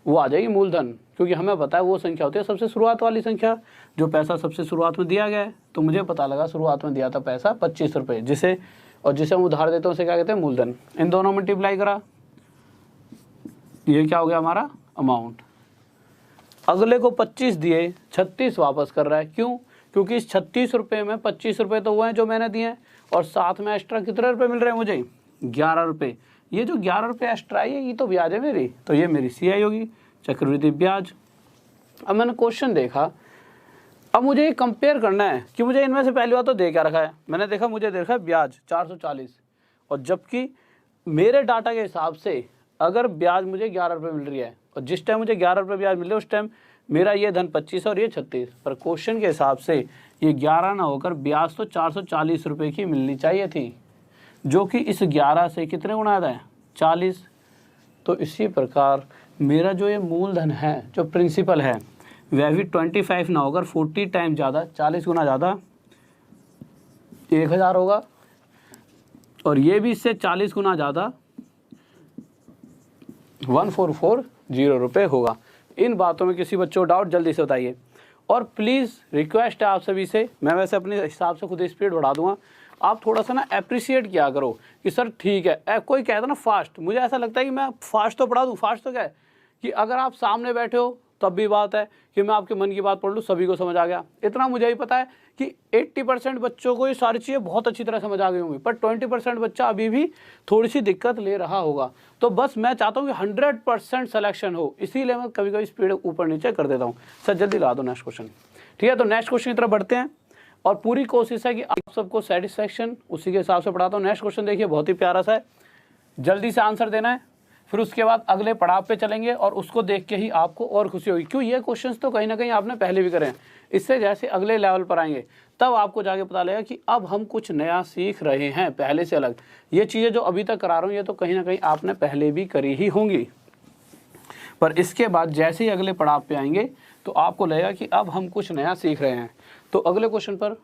वो आ जाएगी मूलधन, क्योंकि हमें पता है वो संख्या होती है सबसे शुरुआत वाली संख्या, जो पैसा सबसे शुरुआत में दिया गया है। तो मुझे पता लगा शुरुआत में दिया था पैसा 25 रुपये, जिसे हम उधार देते हैं उसे क्या कहते हैं, मूलधन। इन दोनों मल्टीप्लाई करा ये क्या हो गया हमारा अमाउंट। अगले को 25 दिए, 36 वापस कर रहा है, क्यों? क्योंकि इस 36 रुपये में 25 रुपये तो वो हैं जो मैंने दिए हैं, और साथ में एक्स्ट्रा कितने रुपए मिल रहे हैं मुझे? 11 रुपये। ये जो 11 रुपये एक्स्ट्रा है ये तो ब्याज है मेरी, तो ये मेरी CI होगी, चक्रवृद्धि ब्याज। अब मैंने क्वेश्चन देखा, अब मुझे ये कंपेयर करना है कि मुझे इनमें से पहली बार तो दे क्या रखा है। मैंने देखा, मुझे दे रखा है ब्याज 440, और जबकि मेरे डाटा के हिसाब से अगर ब्याज मुझे 11 रुपये मिल रही है, और जिस टाइम मुझे 11 रुपये ब्याज मिल रहे है उस टाइम मेरा ये धन 25 और ये 36, पर क्वेश्चन के हिसाब से ये 11 ना होकर ब्याज तो 440 रुपये की मिलनी चाहिए थी, जो कि इस 11 से कितने गुना आता है? 40। तो इसी प्रकार मेरा जो ये मूलधन है, जो प्रिंसिपल है, वह भी 25 ना होकर 40 टाइम ज़्यादा, 40 गुना ज़्यादा 1000 होगा, और ये भी इससे 40 गुना ज़्यादा 1440 रुपये होगा। इन बातों में किसी बच्चों को डाउट जल्दी से बताइए, और प्लीज़ रिक्वेस्ट है आप सभी से, मैं वैसे अपने हिसाब से खुद स्पीड बढ़ा दूंगा, आप थोड़ा सा ना अप्रिशिएट किया करो कि सर ठीक है। कोई कहता ना फास्ट, मुझे ऐसा लगता है कि मैं फास्ट तो पढ़ा दूँ। फास्ट तो क्या है कि अगर आप सामने बैठे हो तब भी बात है कि मैं आपके मन की बात पढ़ लूँ, सभी को समझ आ गया। इतना मुझे भी पता है कि 80% बच्चों को ये सारी चीज़ें बहुत अच्छी तरह समझ आ गई होंगी, पर 20% बच्चा अभी भी थोड़ी सी दिक्कत ले रहा होगा। तो बस मैं चाहता हूँ कि 100% सिलेक्शन हो, इसीलिए मैं कभी कभी स्पीड ऊपर नीचे कर देता हूँ। सर जल्दी ला दो नेक्स्ट क्वेश्चन। ठीक है, तो नेक्स्ट क्वेश्चन की तरफ बढ़ते हैं, और पूरी कोशिश है कि आप सबको सेटिस्फैक्शन उसी के हिसाब से पढ़ाता हूँ। नेक्स्ट क्वेश्चन देखिए, बहुत ही प्यारा सा है, जल्दी से आंसर देना है, फिर उसके बाद अगले पड़ाव पे चलेंगे, और उसको देख के ही आपको और खुशी होगी, क्यों ये क्वेश्चंस तो कहीं ना कहीं आपने पहले भी करे हैं। इससे जैसे अगले लेवल पर आएंगे तब आपको जाके पता लगेगा कि अब हम कुछ नया सीख रहे हैं, पहले से अलग। ये चीज़ें जो अभी तक करा रहा हूँ ये तो कहीं ना कहीं आपने पहले भी करी ही होंगी, पर इसके बाद जैसे ही अगले पड़ाव पे आएंगे तो आपको लगेगा कि अब हम कुछ नया सीख रहे हैं। तो अगले क्वेश्चन पर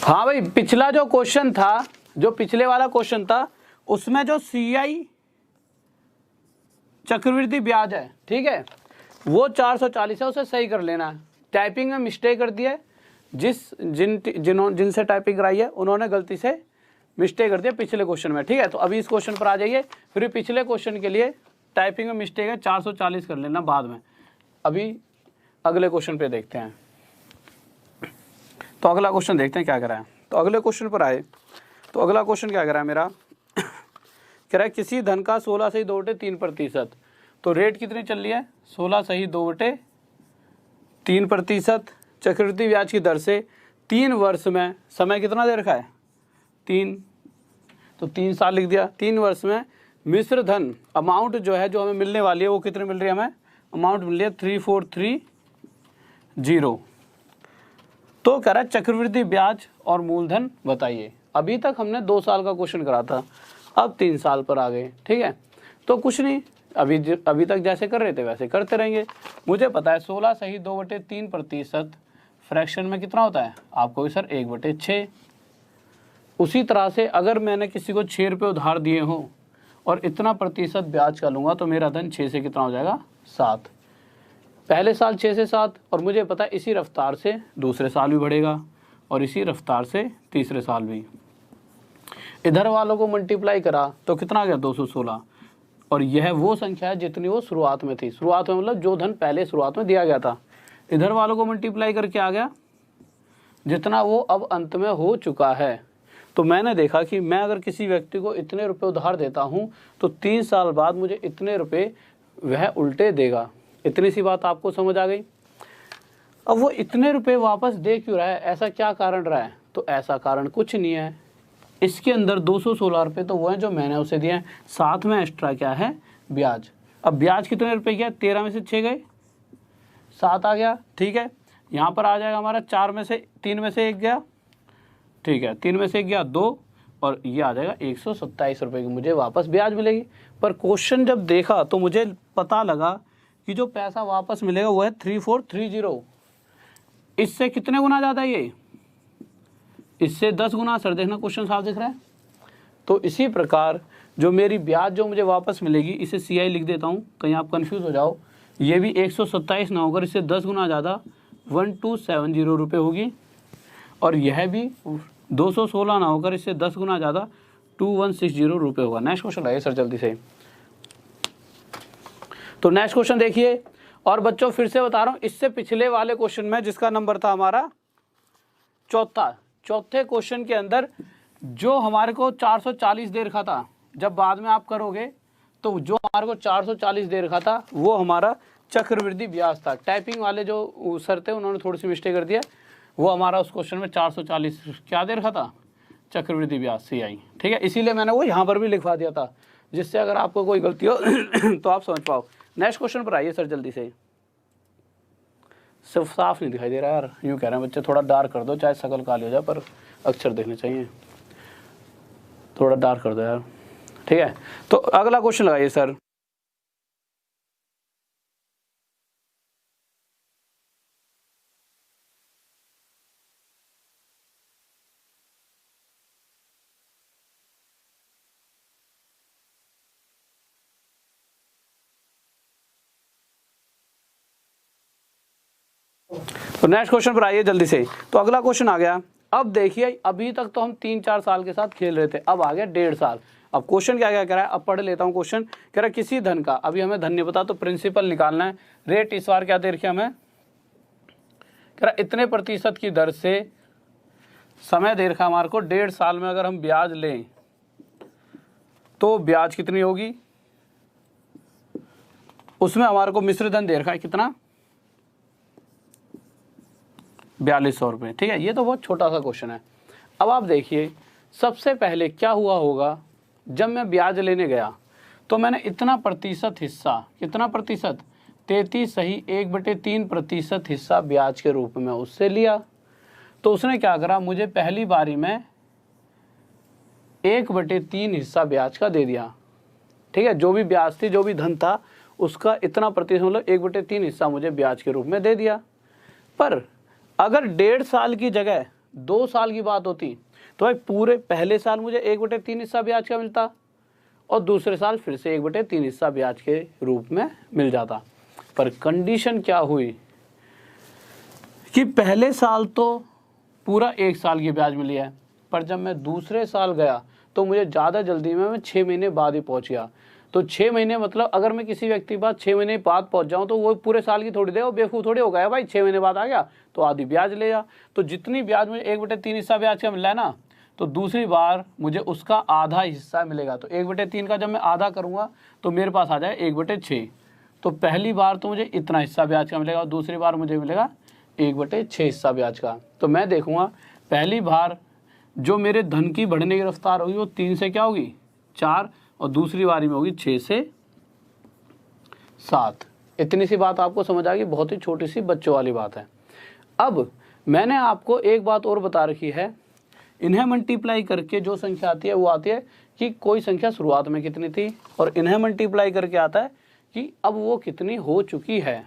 हाँ भाई, पिछला जो क्वेश्चन था, जो पिछले वाला क्वेश्चन था, उसमें जो CI चक्रवृद्धि ब्याज है, ठीक है, वो 440 है, उसे सही कर लेना है। टाइपिंग में मिस्टेक कर दिया है, जिनसे टाइपिंग कराई है उन्होंने गलती से मिस्टेक कर दिया पिछले क्वेश्चन में। ठीक है, तो अभी इस क्वेश्चन पर आ जाइए, फिर पिछले क्वेश्चन के लिए टाइपिंग में मिस्टेक है, 440 कर लेना बाद में। अभी अगले क्वेश्चन पे देखते हैं, तो अगला क्वेश्चन देखते हैं क्या करा है। तो अगले क्वेश्चन पर आए, तो अगला क्वेश्चन क्या करा है मेरा, कह रहा है किसी धन का 16 सही 2/3%, तो रेट कितनी चल रही है? 16 सही 2/3%, चक्रवृद्धि ब्याज की दर से 3 वर्ष में, समय कितना दे रखा है? 3, तो 3 साल लिख दिया। 3 वर्ष में मिश्र धन अमाउंट जो है, जो हमें मिलने वाली है, वो कितनी मिल रही है हमें? अमाउंट मिल रही है 3430। तो कह रहा है चक्रवृद्धि ब्याज और मूलधन बताइए। अभी तक हमने 2 साल का क्वेश्चन करा था, अब 3 साल पर आ गए। ठीक है, तो कुछ नहीं, अभी तक जैसे कर रहे थे वैसे करते रहेंगे। मुझे पता है 16 सही 2/3% फ्रैक्शन में कितना होता है? आपको भी सर 1/6। उसी तरह से अगर मैंने किसी को 6 रुपये उधार दिए हों और इतना प्रतिशत ब्याज का लूँगा, तो मेरा धन 6 से कितना हो जाएगा? 7। पहले साल 6 से 7, और मुझे पता है इसी रफ्तार से दूसरे साल भी बढ़ेगा, और इसी रफ्तार से तीसरे साल भी। इधर वालों को मल्टीप्लाई करा तो कितना आ गया? 216, और यह वो संख्या है जितनी वो शुरुआत में थी। शुरुआत में मतलब जो धन पहले शुरुआत में दिया गया था। इधर वालों को मल्टीप्लाई करके आ गया जितना वो अब अंत में हो चुका है। तो मैंने देखा कि मैं अगर किसी व्यक्ति को इतने रुपए उधार देता हूँ तो 3 साल बाद मुझे इतने रुपए वह उल्टे देगा। इतनी सी बात आपको समझ आ गई। अब वो इतने रुपए वापस दे क्यों रहा है? ऐसा क्या कारण रहा है? तो ऐसा कारण कुछ नहीं है, इसके अंदर 216 रुपये तो वो हैं जो मैंने उसे दिए हैं, साथ में एक्स्ट्रा क्या है? ब्याज। अब ब्याज कितने रुपए गया? 13 में से 6 गए, 7 आ गया। ठीक है, यहाँ पर आ जाएगा हमारा 4 में से 3 में से 1 गया। ठीक है, 3 में से 1 गया 2, और ये आ जाएगा 127 रुपये की मुझे वापस ब्याज मिलेगी। पर क्वेश्चन जब देखा तो मुझे पता लगा कि जो पैसा वापस मिलेगा वो है 3430। इससे कितने गुना ज़्यादा है ये? इससे 10 गुना। सर देखना क्वेश्चन साफ दिख रहा है। तो इसी प्रकार जो मेरी ब्याज जो मुझे वापस मिलेगी, इसे CI लिख देता हूँ, कहीं आप कंफ्यूज हो जाओ। ये भी 127 ना होकर इससे 10 गुना ज़्यादा 1270 रुपये होगी। और यह भी 216 ना होकर इससे 10 गुना ज़्यादा 2160 रुपये होगा। नेक्स्ट क्वेश्चन लाइए सर जल्दी से। तो नेक्स्ट क्वेश्चन देखिए, और बच्चों फिर से बता रहा हूँ, इससे पिछले वाले क्वेश्चन में जिसका नंबर था हमारा चौथे क्वेश्चन के अंदर जो हमारे को 440 दे रखा था, जब बाद में आप करोगे तो जो हमारे को 440 दे रखा था वो हमारा चक्रवृद्धि ब्याज था। टाइपिंग वाले जो सर थे उन्होंने थोड़ी सी मिस्टेक कर दिया, वो हमारा उस क्वेश्चन में 440 क्या दे रखा था, चक्रवृद्धि ब्याज CI। ठीक है, इसीलिए मैंने वो यहाँ पर भी लिखवा दिया था, जिससे अगर आपको कोई गलती हो तो आप समझ पाओ। नेक्स्ट क्वेश्चन पर आइए सर जल्दी से। सिर्फ साफ नहीं दिखाई दे रहा यार, यूँ कह रहे हैं बच्चे थोड़ा डार्क कर दो, चाहे शकल काली हो जाए पर अक्षर देखने चाहिए, थोड़ा डार्क कर दो यार। ठीक है, तो अगला क्वेश्चन लगाइए सर। तो नेक्स्ट क्वेश्चन पर आइए जल्दी से। तो अगला क्वेश्चन आ गया, अब देखिए अभी तक तो हम 3-4 साल के साथ खेल रहे थे, अब आ गया 1.5 साल। अब क्वेश्चन क्या क्या कह रहा है, अब पढ़ लेता हूँ क्वेश्चन। कह रहा है किसी धन का, अभी हमें धन नहीं पता तो प्रिंसिपल निकालना है। रेट इस बार क्या दे रखी हमें, कह रहा है इतने प्रतिशत की दर से समय दे रखा हमारे को 1.5 साल में अगर हम ब्याज लें तो ब्याज कितनी होगी। उसमें हमारे को मिश्र धन दे रखा है कितना, 4200 रुपये। ठीक है, ये तो बहुत छोटा सा क्वेश्चन है। अब आप देखिए सबसे पहले क्या हुआ होगा, जब मैं ब्याज लेने गया तो मैंने इतना प्रतिशत हिस्सा, कितना प्रतिशत, 33.1/3% हिस्सा ब्याज के रूप में उससे लिया। तो उसने क्या करा, मुझे पहली बारी में 1/3 हिस्सा ब्याज का दे दिया। ठीक है, जो भी ब्याज थी, जो भी धन था उसका इतना प्रतिशत, मतलब 1/3 हिस्सा मुझे ब्याज के रूप में दे दिया। पर अगर 1.5 साल की जगह 2 साल की बात होती तो भाई पूरे पहले साल मुझे 1/3 हिस्सा ब्याज का मिलता और दूसरे साल फिर से 1/3 हिस्सा ब्याज के रूप में मिल जाता। पर कंडीशन क्या हुई कि पहले साल तो पूरा 1 साल की ब्याज मिली है, पर जब मैं दूसरे साल गया तो मुझे ज़्यादा जल्दी में मैं 6 महीने बाद ही पहुंच गया। तो 6 महीने मतलब अगर मैं किसी व्यक्ति के पास 6 महीने बाद पहुंच जाऊं तो वो पूरे साल की थोड़ी दे, वो बेवकूफ़ थोड़ी हो गया भाई, 6 महीने बाद आ गया तो आधी ब्याज ले जा। तो जितनी ब्याज मुझे 1/3 हिस्सा ब्याज का मिला है ना, तो दूसरी बार मुझे उसका आधा हिस्सा मिलेगा। तो 1/3 का जब मैं आधा करूँगा तो मेरे पास आ जाए 1/6। तो पहली बार तो मुझे इतना हिस्सा ब्याज का मिलेगा और दूसरी बार मुझे मिलेगा 1/6 हिस्सा ब्याज का। तो मैं देखूँगा पहली बार जो मेरे धन की बढ़ने की रफ्तार होगी वो 3 से क्या होगी, 4, और दूसरी बारी में होगी 6 से 7। इतनी सी बात आपको समझ आ गई, बहुत ही छोटी सी बच्चों वाली बात है। अब मैंने आपको एक बात और बता रखी है, इन्हें मल्टीप्लाई करके जो संख्या आती है वो आती है कि कोई संख्या शुरुआत में कितनी थी, और इन्हें मल्टीप्लाई करके आता है कि अब वो कितनी हो चुकी है।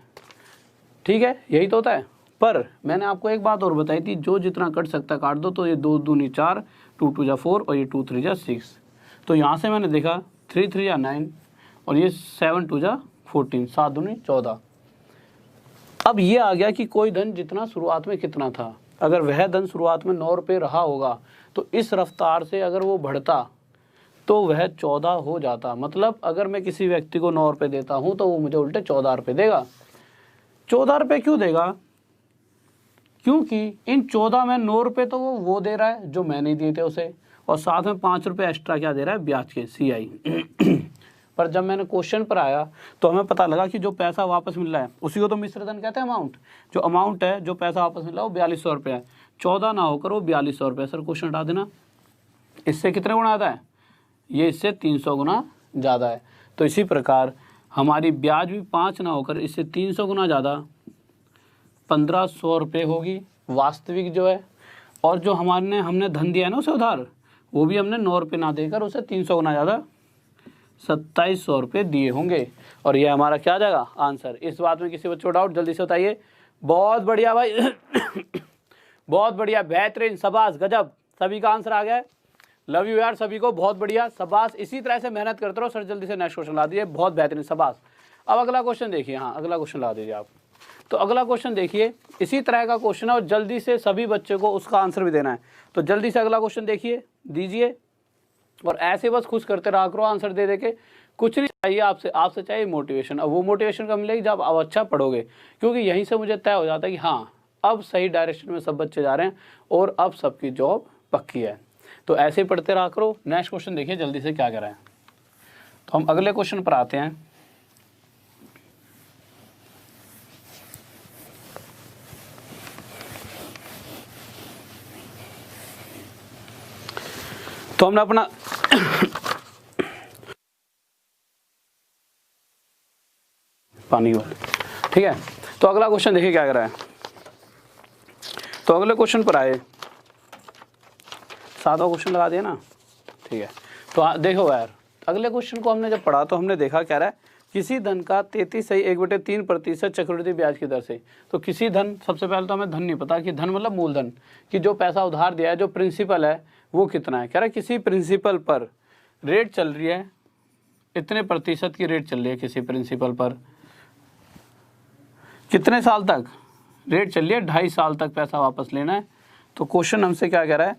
ठीक है, यही तो होता है। पर मैंने आपको एक बात और बताई थी, जो जितना कट सकता है काट दो। तो ये 2 दूनी 4, 2 2 जा 4 और ये 2 3 जा 6। तो यहाँ से मैंने देखा 3 3 जा 9 और ये 7 2 जा 14, 7 दूनी 14। अब ये आ गया कि कोई धन जितना शुरुआत में कितना था, अगर वह धन शुरुआत में 9 रुपये रहा होगा तो इस रफ्तार से अगर वो बढ़ता तो वह 14 हो जाता। मतलब अगर मैं किसी व्यक्ति को 9 रुपये देता हूँ तो वो मुझे उल्टे 14 रुपये देगा। 14 रुपये क्यों देगा, क्योंकि इन 14 में 9 रुपये तो वो दे रहा है जो मैं नहीं दिए थे उसे, और साथ में 5 रुपये एक्स्ट्रा क्या दे रहा है, ब्याज के CI। पर जब मैंने क्वेश्चन पर आया तो हमें पता लगा कि जो पैसा वापस मिल रहा है उसी को तो मिश्र धन कहते हैं। अमाउंट, जो अमाउंट है, जो पैसा वापस मिल रहा है वो 4200 रुपये है। 14 ना होकर वो 4200 रुपये। सर क्वेश्चन हटा देना, इससे कितने गुना आता है, ये इससे 300 गुना ज़्यादा है। तो इसी प्रकार हमारी ब्याज भी 5 ना होकर इससे 300 गुना ज़्यादा 1500 रुपये होगी वास्तविक जो है। और जो हमने धन दिया है ना उसे उधार, वो भी हमने 9 रुपये ना देकर उसे 300 गुना ज़्यादा 2700 रुपये दिए होंगे। और ये हमारा क्या आ जाएगा आंसर। इस बात में किसी बच्चों को डाउट, जल्दी से बताइए। बहुत बढ़िया भाई बहुत बढ़िया, बेहतरीन, शाबाश, गजब, सभी का आंसर आ गया है। लव यू यार सभी को, बहुत बढ़िया, शाबाश। इसी तरह से मेहनत करते रहो। सर जल्दी से नेक्स्ट क्वेश्चन ला दिए, बहुत बेहतरीन, शाबाश। अब अगला क्वेश्चन देखिए, हाँ अगला क्वेश्चन ला दीजिए आप। तो अगला क्वेश्चन देखिए, इसी तरह का क्वेश्चन है और जल्दी से सभी बच्चे को उसका आंसर भी देना है। तो जल्दी से अगला क्वेश्चन देखिए, दीजिए और ऐसे बस खुश करते रहा करो आंसर दे के। कुछ नहीं चाहिए आपसे चाहिए मोटिवेशन। अब वो मोटिवेशन कब मिलेगी, जब आप अच्छा पढ़ोगे, क्योंकि यहीं से मुझे तय हो जाता है कि हाँ अब सही डायरेक्शन में सब बच्चे जा रहे हैं और अब सबकी जॉब पक्की है। तो ऐसे ही पढ़ते रहा करो। नेक्स्ट क्वेश्चन देखिए जल्दी से क्या कह रहा है। तो हम अगले क्वेश्चन पर आते हैं। तो हमने अपना पानी वाले, ठीक है। तो अगला क्वेश्चन देखिए क्या कर रहा है। तो अगले क्वेश्चन पर आए, 7वां क्वेश्चन लगा दिया ना, ठीक है। तो देखो यार, अगले क्वेश्चन को हमने जब पढ़ा तो हमने देखा क्या रहा है, किसी धन का 33.1/3% चक्रवृद्धि ब्याज की दर से। तो किसी धन, सबसे पहले तो हमें धन नहीं पता कि धन मतलब मूलधन, कि जो पैसा उधार दिया है, जो प्रिंसिपल है वो कितना है। कह रहा है किसी प्रिंसिपल पर रेट चल रही है, इतने प्रतिशत की रेट चल रही है किसी प्रिंसिपल पर, कितने साल तक रेट चल रही है, 2.5 साल तक पैसा वापस लेना है। तो क्वेश्चन हमसे क्या कह रहा है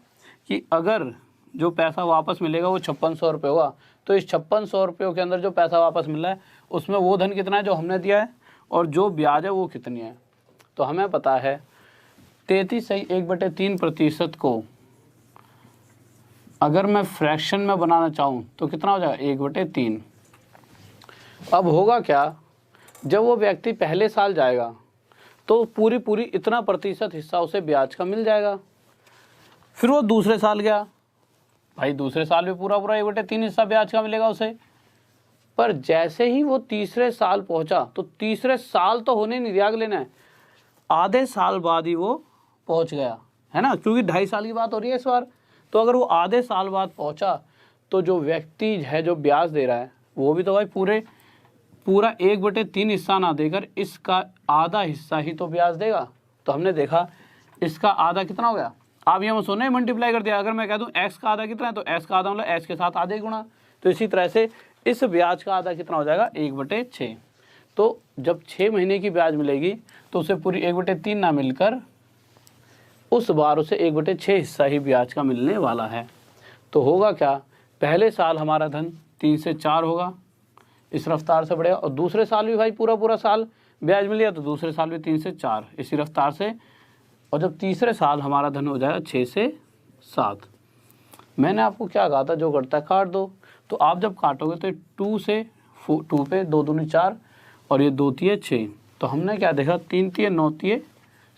कि अगर जो पैसा वापस मिलेगा वो 5600 रुपये होगा, तो इस 5600 रुपये के अंदर जो पैसा वापस मिल रहा है उसमें वो धन कितना है जो हमने दिया है और जो ब्याज है वो कितनी है। तो हमें पता है 33.1/3% को अगर मैं फ्रैक्शन में बनाना चाहूँ तो कितना हो जाएगा, 1/3। अब होगा क्या, जब वो व्यक्ति पहले साल जाएगा तो पूरी इतना प्रतिशत हिस्सा उसे ब्याज का मिल जाएगा। फिर वो दूसरे साल गया, भाई दूसरे साल भी पूरा 1/3 हिस्सा ब्याज का मिलेगा उसे। पर जैसे ही वो तीसरे साल पहुंचा, तो तीसरे साल तो होने नहीं दिया अगले ने, आधे साल बाद ही वो पहुंच गया, है ना, क्योंकि 2.5 साल की बात हो रही है इस बार। तो अगर वो आधे साल बाद पहुंचा तो जो व्यक्ति है जो ब्याज दे रहा है वो भी तो भाई पूरा 1/3 हिस्सा ना देकर इसका आधा हिस्सा ही तो ब्याज देगा। तो हमने देखा इसका आधा कितना हो गया, आप ये मत सोने मल्टीप्लाई कर दिया। अगर मैं कह दूं x का आधा कितना है, तो x का आधा मतलब x के साथ आधे गुणा। तो इसी तरह से इस ब्याज का आधा कितना हो जाएगा, 1/6। तो जब 6 महीने की ब्याज मिलेगी तो उसे पूरी 1/3 ना मिलकर उस बार उसे 1/6 हिस्सा ही ब्याज का मिलने वाला है। तो होगा क्या, पहले साल हमारा धन 3 से 4 होगा, इस रफ्तार से बढ़ेगा, और दूसरे साल भी भाई पूरा साल ब्याज मिल गया तो दूसरे साल भी 3 से 4 इसी रफ्तार से, और जब तीसरे साल हमारा धन हो जाएगा 6 से 7। मैंने आपको क्या कहा था, जो करता है काट दो। तो आप जब काटोगे तो 2 से 2 पे 2 दूनी 4 और ये 2 तिये 6। तो हमने क्या देखा, 3 तिये 9 तिये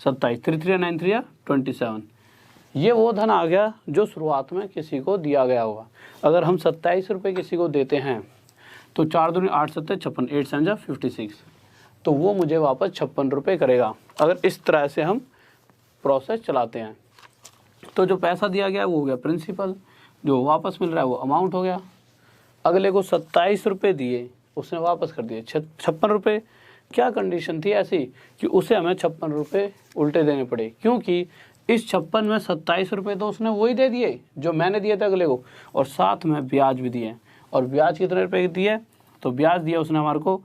27, 3 3 9 3 27। ये वो धन आ गया जो शुरुआत में किसी को दिया गया होगा। अगर हम 27 रुपये किसी को देते हैं तो 4 दूनी 8 7 56, 8 7 56, तो वो मुझे वापस 56 रुपये करेगा। अगर इस तरह से हम प्रोसेस चलाते हैं तो जो पैसा दिया गया वो हो गया प्रिंसिपल, जो वापस मिल रहा है वो अमाउंट हो गया। अगले को 27 रुपये दिए, उसने वापस कर दिए 56 रुपये। क्या कंडीशन थी ऐसी कि उसे हमें 56 रुपये उल्टे देने पड़े, क्योंकि इस 56 में 27 रुपये तो उसने वही दे दिए जो मैंने दिए थे अगले को, और साथ में ब्याज भी दिए। और ब्याज कितने रुपये दिए, तो ब्याज दिया उसने हमारे को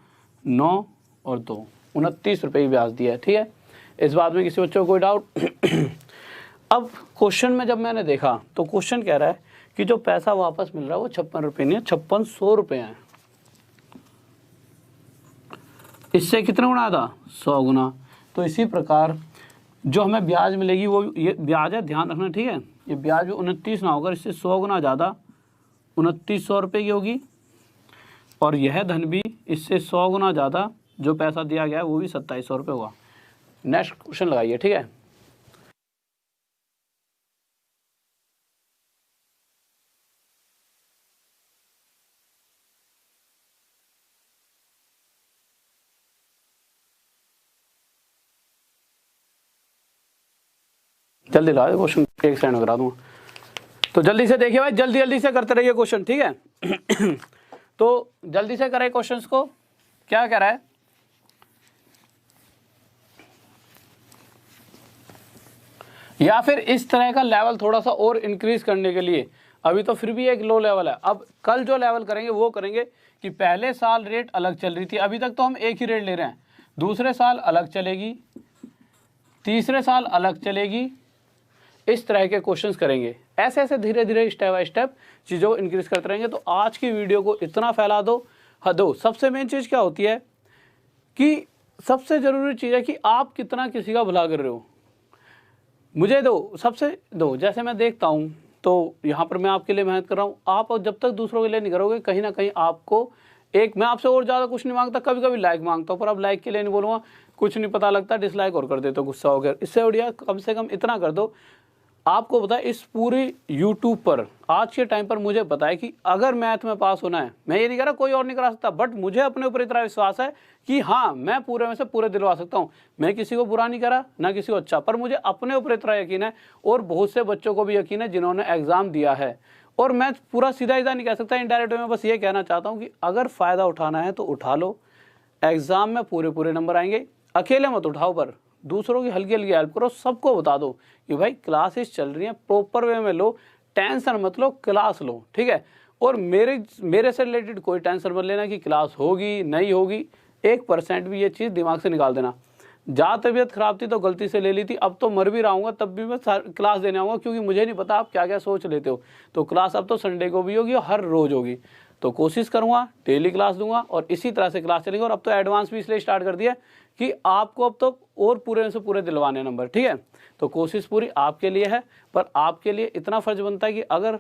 9 और 2 29 रुपये की ब्याज दिया है, ठीक है। इस बात में किसी बच्चों को कोई डाउट? अब क्वेश्चन में जब मैंने देखा तो क्वेश्चन कह रहा है कि जो पैसा वापस मिल रहा है वो 56 रुपये नहीं है, 5600 रुपये हैं। इससे कितना गुना था, 100 गुना। तो इसी प्रकार जो हमें ब्याज मिलेगी वो ये ब्याज है, ध्यान रखना, ठीक है। ये ब्याज भी 29 ना होकर इससे 100 गुना ज़्यादा 2900 रुपये की होगी, और यह धन भी इससे 100 गुना ज़्यादा जो पैसा दिया गया है वो भी 2700 रुपये होगा। नेक्स्ट क्वेश्चन लगाइए, ठीक है। जल्दी ला क्वेश्चन, एक सेकंड में करा दूंगा। तो जल्दी से देखिए भाई, जल्दी से करते रहिए क्वेश्चन, ठीक है। तो जल्दी से करें क्वेश्चंस को। क्या कह रहा है, या फिर इस तरह का लेवल थोड़ा सा और इंक्रीज करने के लिए अभी तो फिर भी एक लो लेवल है। अब कल जो लेवल करेंगे वो करेंगे कि पहले साल रेट अलग चल रही थी, अभी तक तो हम एक ही रेट ले रहे हैं, दूसरे साल अलग चलेगी, तीसरे साल अलग चलेगी, इस तरह के क्वेश्चंस करेंगे। ऐसे ऐसे धीरे धीरे स्टेप बाय स्टेप चीज़ों को इंक्रीज करते रहेंगे। तो आज की वीडियो को इतना फैला दो, हदो। सबसे मेन चीज़ क्या होती है कि सबसे ज़रूरी चीज़ है कि आप कितना किसी का भला कर रहे हो। मुझे दो, सबसे दो, जैसे मैं देखता हूँ तो यहाँ पर मैं आपके लिए मेहनत कर रहा हूँ, आप जब तक दूसरों के लिए नहीं करोगे कहीं ना कहीं आपको एक, मैं आपसे और ज़्यादा कुछ नहीं मांगता, कभी कभी लाइक मांगता हूँ, पर अब लाइक के लिए नहीं बोलूँगा, कुछ नहीं पता लगता, डिसलाइक और कर देते हो, गुस्सा हो गया। इससे बढ़िया कम से कम इतना कर दो। आपको पता है इस पूरी YouTube पर आज के टाइम पर मुझे पता है कि अगर मैथ में पास होना है, मैं ये नहीं कह रहा कोई और नहीं करा सकता, बट मुझे अपने ऊपर इतना विश्वास है कि हाँ मैं पूरे में से पूरे दिलवा सकता हूँ। मैं किसी को बुरा नहीं करा ना किसी को अच्छा, पर मुझे अपने ऊपर इतना यकीन है और बहुत से बच्चों को भी यकीन है जिन्होंने एग्जाम दिया है। और मैं पूरा सीधा नहीं कह सकता, इनडायरेक्ट में बस ये कहना चाहता हूँ कि अगर फ़ायदा उठाना है तो उठा लो। एग्जाम में पूरे पूरे नंबर आएंगे, अकेले मत उठाओ, पर दूसरों की हल्की हल्की हेल्प करो। सबको बता दो कि भाई क्लासेस चल रही हैं, प्रॉपर वे में लो, टेंशन मत लो, क्लास लो, ठीक है। और मेरे से रिलेटेड कोई टेंशन मत लेना कि क्लास होगी नहीं होगी, 1% भी ये चीज़ दिमाग से निकाल देना। जहाँ तबीयत खराब थी तो गलती से ले ली थी, अब तो मर भी रहा हूँ तब भी मैं क्लास देने आऊँगा, क्योंकि मुझे नहीं पता आप क्या क्या सोच लेते हो। तो क्लास अब तो संडे को भी होगी और हर रोज़ होगी, तो कोशिश करूँगा डेली क्लास दूंगा और इसी तरह से क्लास चलेंगे। और अब तो एडवांस भी इसलिए स्टार्ट कर दिया कि आपको अब तो और पूरे से पूरे दिलवाने नंबर, ठीक है। तो कोशिश पूरी आपके लिए है, पर आपके लिए इतना फर्ज बनता है कि अगर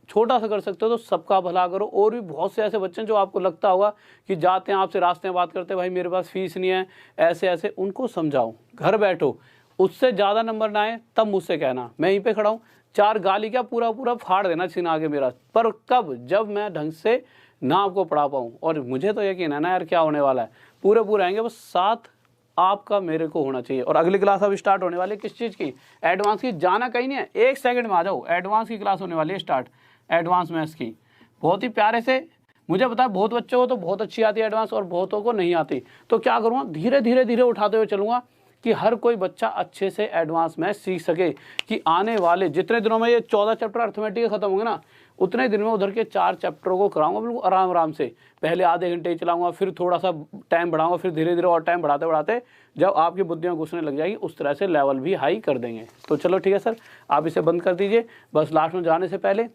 छोटा सा कर सकते हो तो सबका भला करो। और भी बहुत से ऐसे बच्चे जो आपको लगता होगा कि जाते हैं आपसे रास्ते में बात करते हैं, भाई मेरे पास फीस नहीं है, ऐसे ऐसे, उनको समझाओ, घर बैठो, उससे ज़्यादा नंबर ना आए तब मुझसे कहना, मैं यहीं पे खड़ा हूँ, 4 गाली क्या पूरा पूरा फाड़ देना सीना आगे मेरा, पर कब, जब मैं ढंग से ना आपको पढ़ा पाऊँ। और मुझे तो यकीन है ना यार क्या होने वाला है, पूरे पूरे आएंगे, बस साथ आपका मेरे को होना चाहिए। और अगली क्लास अब स्टार्ट होने वाली है, किस चीज़ की, एडवांस की। जाना कहीं नहीं है, 1 सेकंड में आ जाओ, एडवांस की क्लास होने वाली है स्टार्ट, एडवांस मैथ्स की। बहुत ही प्यारे से, मुझे पता है बहुत बच्चों को तो बहुत अच्छी आती है एडवांस और बहुतों को नहीं आती। तो क्या करूँगा, धीरे धीरे धीरे उठाते हुए चलूँगा कि हर कोई बच्चा अच्छे से एडवांस मैथ्स सीख सके, कि आने वाले जितने दिनों में ये 14 चैप्टर अर्थमेटिक खत्म होंगे ना, उतने दिन में उधर के 4 चैप्टरों को कराऊंगा बिल्कुल आराम आराम से। पहले आधे घंटे ही चलाऊंगा, फिर थोड़ा सा टाइम बढ़ाऊंगा, फिर धीरे धीरे और टाइम बढ़ाते बढ़ाते जब आपकी बुद्धियाँ घुसने लग जाएगी उस तरह से लेवल भी हाई कर देंगे। तो चलो ठीक है सर, आप इसे बंद कर दीजिए। बस लास्ट में जाने से पहले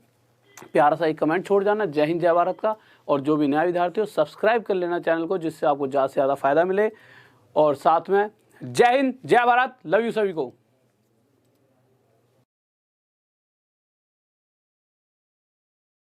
प्यारा सा एक कमेंट छोड़ जाना, जय हिंद जय भारत का। और जो भी नया विद्यार्थी हो सब्सक्राइब कर लेना चैनल को, जिससे आपको ज़्यादा से ज़्यादा फायदा मिले। और साथ में जय हिंद जय भारत, लव यू सभी को।